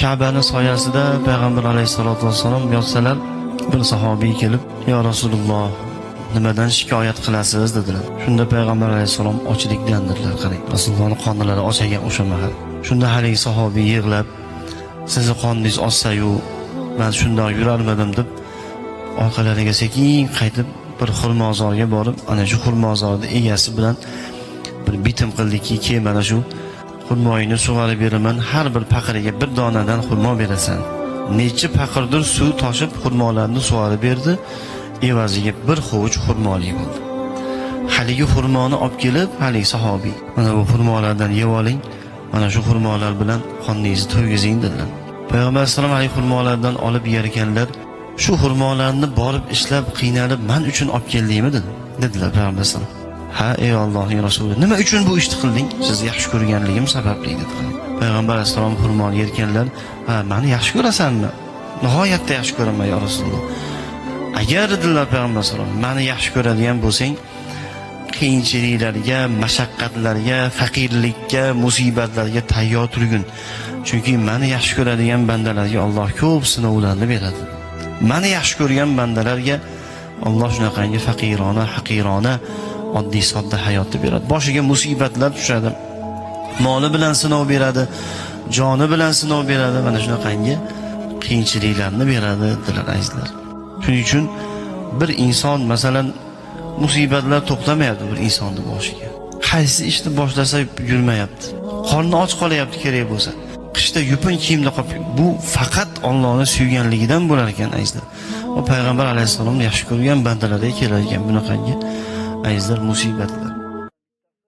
Ka'bani soyasida payg'ambar alayhisolatu vassalom yotsalar, bir sahobiy kelib, "Ya Rasululloh, nimadan shikoyat qilasiz?" dedilar. Shunda payg'ambar alayhisalom ochlikdan dedilar. Qarang, Rasulullohning qonlari ochagan o'sha mahal. Shunda haligi sahobiy yig'lab, "Sizni qoningiz ochsa-yu, men shundoq yurarmidim" deb orqalariga sekin qaytib bir xurmozorga borib, ana shu xurmozorning egasi bilan bir bitim qildiki, "Ke mana shu xurmoyini sug'orib beraman, har bir paqiriga bir donadan xurmo berasan." Necha paqirdir suv toshib xurmolarni sug'orib berdi, evaziga bir hovuch xurmolik bo'ldi. Haligi xurmoni olib kelib, haligi sahobiy, "Mana bu xurmolardan yeb oling, mana shu xurmolar bilan qoningizni to'ygizing" dedilar. Payg'ambar sollallohu alayhi xurmolardan olib yerkanlar, "Shu xurmolarni borib ishlab qiynalib men uchun olib keldingmi?" dedilar payg'ambar sollallohu alayhi vasallam. "Ha, ey Allohning rasuli, nima uchun bu ishni qilding? Sizni yaxshi ko'rganligim sababli" dedilar. Payg'ambar alayhisalom xurmoni yerkanlar, "Ha, meni yaxshi ko'rasanmi?" "Nihoyatda yaxshi ko'raman ya Rasululloh." "Agar dedilar payg'ambar sollallohu alayhi vasallam, meni yaxshi ko'radigan bo'lsang, qiyinchiliklarga, mashaqqatlarga, faqirlikka, musibatlarga tayyor turgin. Chunki meni yaxshi ko'radigan bandalarga Alloh ko'p sinovlarni beradi. Meni yaxshi ko'rgan bandalarga Alloh shunaqangi faqirona, haqirona, oddiy sodda hayotni beradi. Boshiga musibatlar tushadi. Moli bilan sinov beradi, joni bilan sinov beradi, mana shunaqangi qiyinchiliklarni beradi" dedilar azizlar. Shuning uchun bir inson masalan musibatlar to'xtamayapti bir insonning boshiga. Qaysi ishni boshlasa yurmayapti. Qorni och qolyapti kerak bo'lsa. Qishda yupun kiyimda qolib, bu faqat Allohning suyganligidan bo'lar ekan azizlar. O payg'ambar alayhisalom yaxshi ko'rgan bandalarga keladigan bunaqangi azizlar musibatlar.